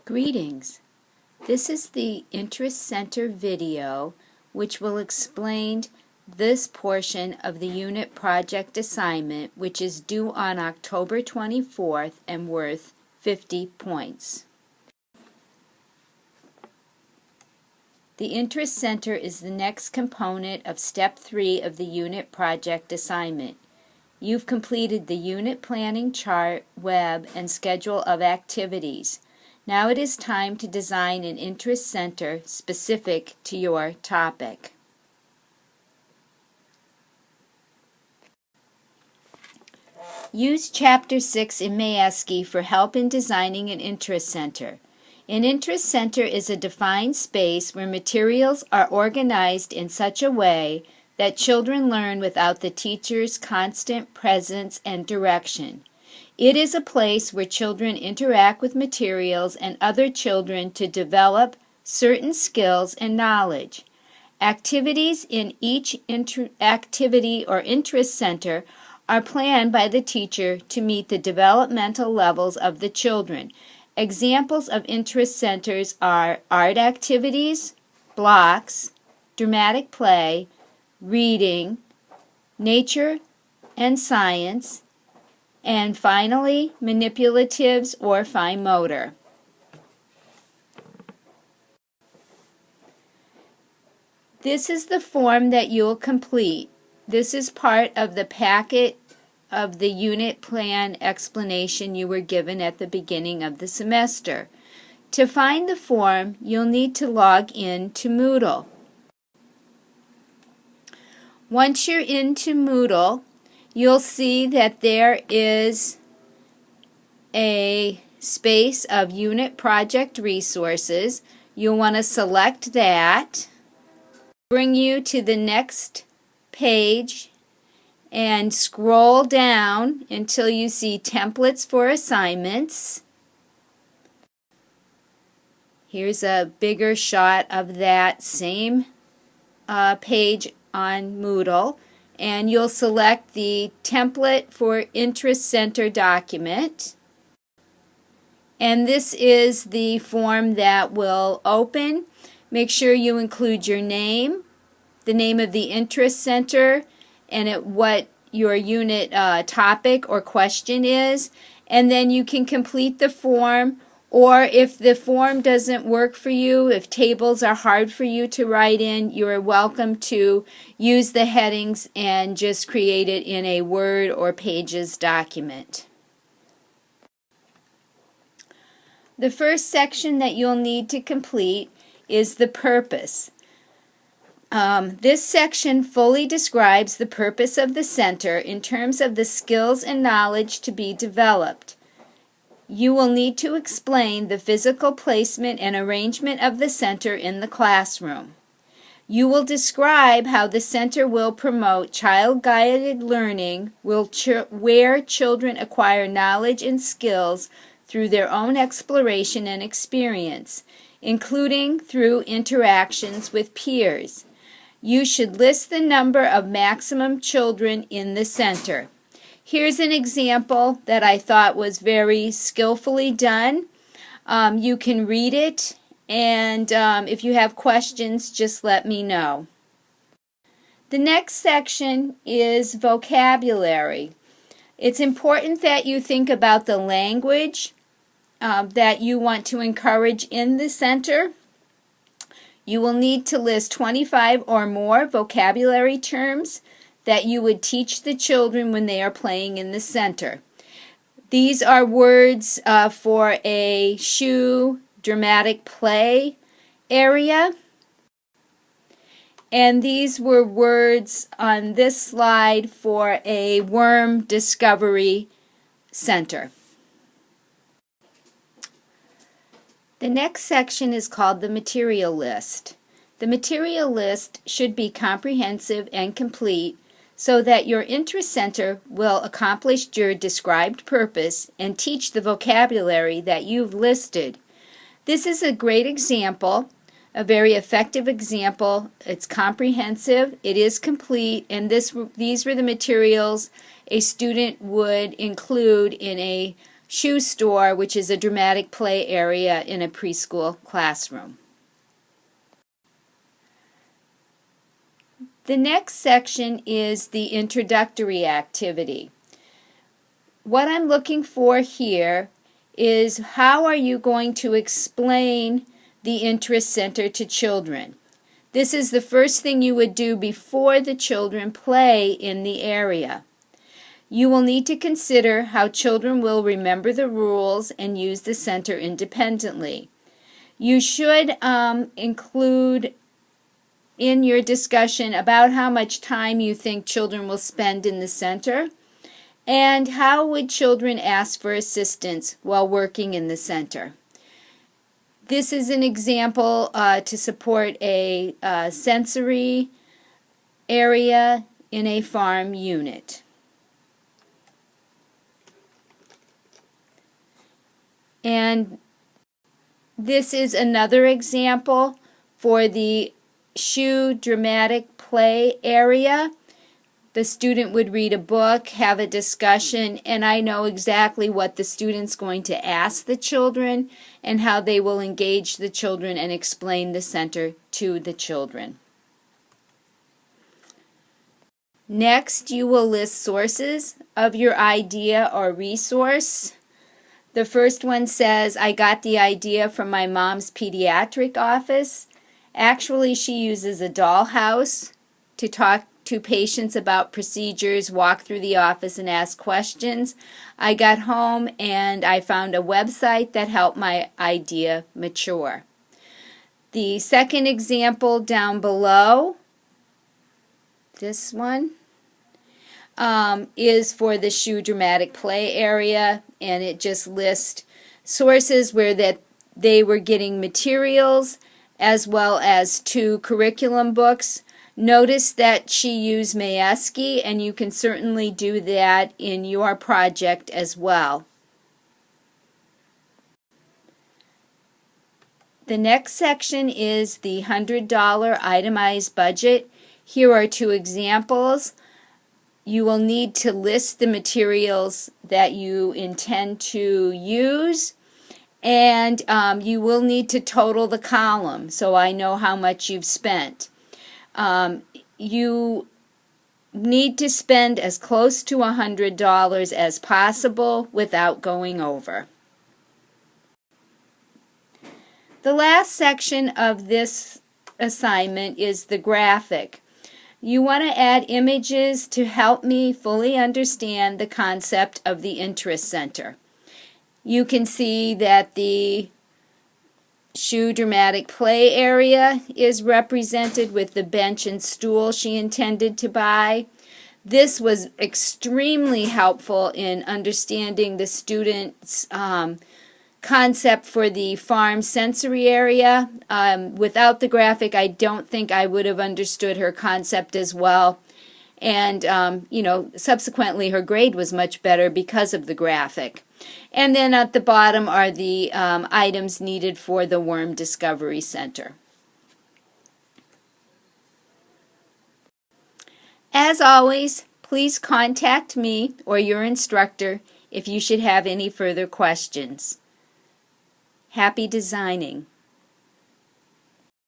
Greetings. This is the Interest Center video which will explain this portion of the unit project assignment, which is due on October 24th and worth 50 points. The Interest Center is the next component of Step 3 of the unit project assignment. You've completed the unit planning chart, web, and schedule of activities. Now it is time to design an interest center specific to your topic. Use Chapter 6 in Mayeski for help in designing an interest center. An interest center is a defined space where materials are organized in such a way that children learn without the teacher's constant presence and direction. It is a place where children interact with materials and other children to develop certain skills and knowledge. Activities in each activity or interest center are planned by the teacher to meet the developmental levels of the children. Examples of interest centers are art activities, blocks, dramatic play, reading, nature and science, and finally, manipulatives or fine motor. This is the form that you'll complete. This is part of the packet of the unit plan explanation you were given at the beginning of the semester. To find the form, you'll need to log in to Moodle. Once you're into Moodle, you'll see that there is a space of unit project resources. You'll want to select that, bring you to the next page, and scroll down until you see templates for assignments. Here's a bigger shot of that same page on Moodle. And you'll select the template for Interest Center document. And this is the form that will open. Make sure you include your name, the name of the Interest Center, and what your unit topic or question is. And then you can complete the form. Or if the form doesn't work for you, if tables are hard for you to write in, you're welcome to use the headings and just create it in a Word or Pages document. The first section that you'll need to complete is the purpose. This section fully describes the purpose of the center in terms of the skills and knowledge to be developed. You will need to explain the physical placement and arrangement of the center in the classroom. You will describe how the center will promote child-guided learning, where children acquire knowledge and skills through their own exploration and experience, including through interactions with peers. You should list the number of maximum children in the center. Here's an example that I thought was very skillfully done. You can read it, and if you have questions, just let me know. The next section is vocabulary. It's important that you think about the language that you want to encourage in the center. You will need to list 25 or more vocabulary terms that you would teach the children when they are playing in the center. These are words for a shoe, dramatic play area. And these were words on this slide for a worm discovery center. The next section is called the material list. The material list should be comprehensive and complete so that your interest center will accomplish your described purpose and teach the vocabulary that you've listed. This is a great example, a very effective example. It's comprehensive, it is complete, and these were the materials a student would include in a shoe store, which is a dramatic play area in a preschool classroom. The next section is the introductory activity. What I'm looking for here is how are you going to explain the interest center to children? This is the first thing you would do before the children play in the area. You will need to consider how children will remember the rules and use the center independently. You should include in your discussion about how much time you think children will spend in the center, and how would children ask for assistance while working in the center. This is an example to support a sensory area in a farm unit. And this is another example for the shoe dramatic play area. The student would read a book, have a discussion, and I know exactly what the student's going to ask the children and how they will engage the children and explain the center to the children. Next, you will list sources of your idea or resource. The first one says, I got the idea from my mom's pediatric office. Actually, she uses a dollhouse to talk to patients about procedures, walk through the office and ask questions. I got home and I found a website that helped my idea mature. The second example down below, this one, is for the shoe dramatic play area, and it just lists sources where that they were getting materials as well as 2 curriculum books. Notice that she used Mayeski, and you can certainly do that in your project as well. The next section is the $100 itemized budget. Here are 2 examples. You will need to list the materials that you intend to use, and you will need to total the column so I know how much you've spent. You need to spend as close to $100 as possible without going over. The last section of this assignment is the graphic. You want to add images to help me fully understand the concept of the interest center. You can see that the shoe dramatic play area is represented with the bench and stool she intended to buy. This was extremely helpful in understanding the student's concept for the farm sensory area. Without the graphic, I don't think I would have understood her concept as well. And, subsequently her grade was much better because of the graphic. And then at the bottom are the items needed for the Worm Discovery Center. As always, please contact me or your instructor if you should have any further questions. Happy designing!